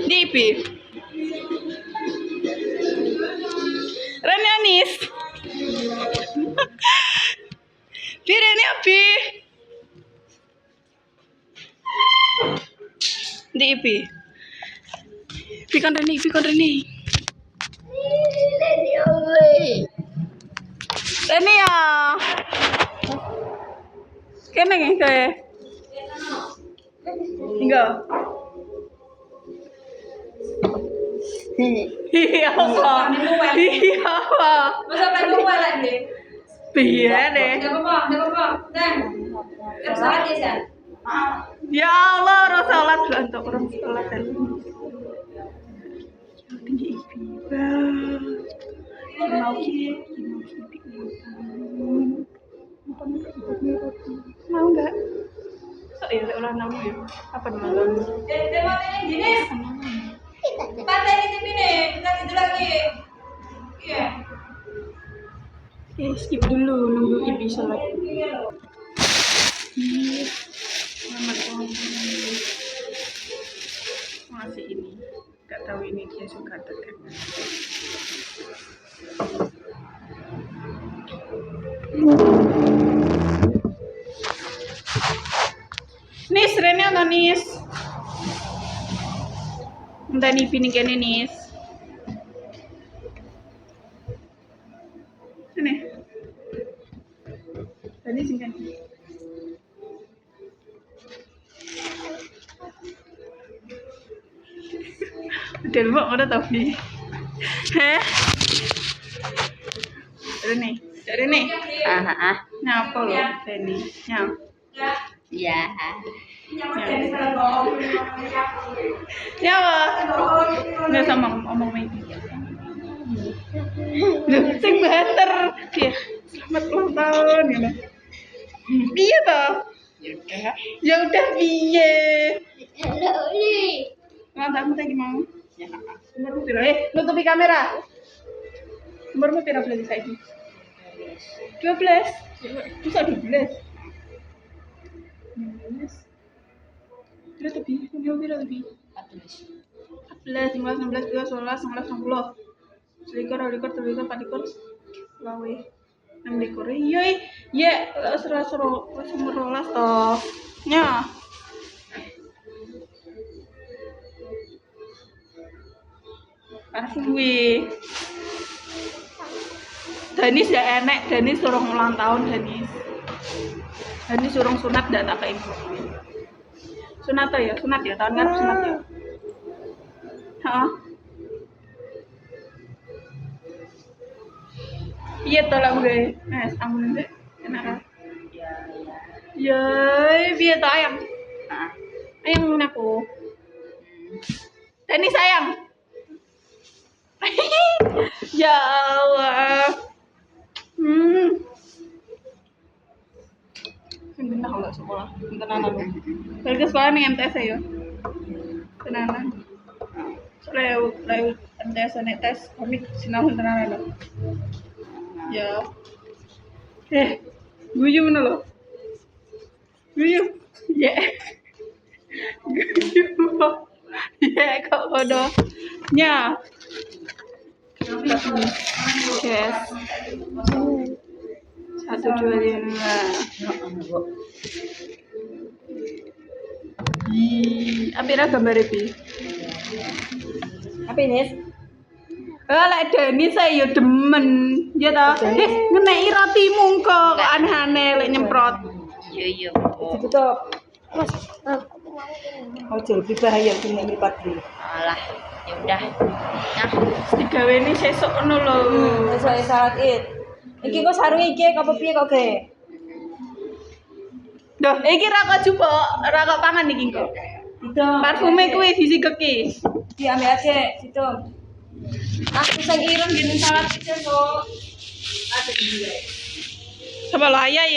Dipi. Rene Anis. Pirene api. Dipi. Pikan Rene. Rene ya. Kene kae. Enggak. Iya apa? Iya apa? Masa pengen mual deh. Iya deh. Enggak apa-apa. Dan. Salat ya, San? Ya Allah, orang salat untuk orang salat dulu. Tinggi ibu. Mau nggak? Ya ulah namu ya. Apa namanya? Matanya gini. Matanya di sini. Kita tidur lagi. Iya. Skip dulu nunggu ibu salat. Selamat pagi. Masih ini. Gak tahu ini dia suka tekan. Nis, Rene atau Nis? Entah nih pining kene Nis. Sini. Tadi singkan. Udah lupa udah tahu nih. Heh. Rene. Nyapa lo, Rene. Nyapa. Iya. Nyapa. Nggak sama omong Maggie. Loh, sing banter. Dia selamat ulang tahun gitu. Iya toh? Ya udah piye. Ulang tahunmu tadi mau? Ya. Umurmu piro? Nutupi kamera. Umurmu piro berarti saiki? 12. Bisa 12. 12. Piro lebih? Piro lebih? 14, 15, 16, 17, 18, 19, 20. 21, 22, 23, 24, 26. Iya, seru umur 12 toh. Nya. Arfi. Danis ya enek, Danis surung ulang tahun Danis surung sunat dak tak kayak info. Sunat ya tahun ngarep sunat ya. Heeh. Iya to lah gue. Mas, amun ndek enak kan? Ya, piye to ayam? Ayam aku. Danis sayang. Ya Allah. Bentar enggak sekolah. Tenanan. Balik sekolah nih MTS ya. Tenanan. Soalnya MTS nek tes komik sinau tenanan. Ya. Guyu ngono lho. Guyu. Ya. Guyu. Ya kok kodo. Nya. Yes. 1, 2, 5. Apira gambare pi? Apa ini? Lek Denis saya ya demen. Ya ta? Ngeneki rotimu kok aneh-aneh lek nyemprot. Iya. Ditutup. Mas. Ojo lebih bahaya kene mripat iki. Alah, ya udah. Nah, Digaweni sesuk ngono lho. Besok salat Id. Iki kok sarung iki apa piye kok, Ge? Duh, iki ra kok jupuk, ra kok pangan iki kok. Itu Parfume kuwi disigeki. diambil aja situ. Aku sing ireng gini salat Id kok. Ada di. Coba lah ya.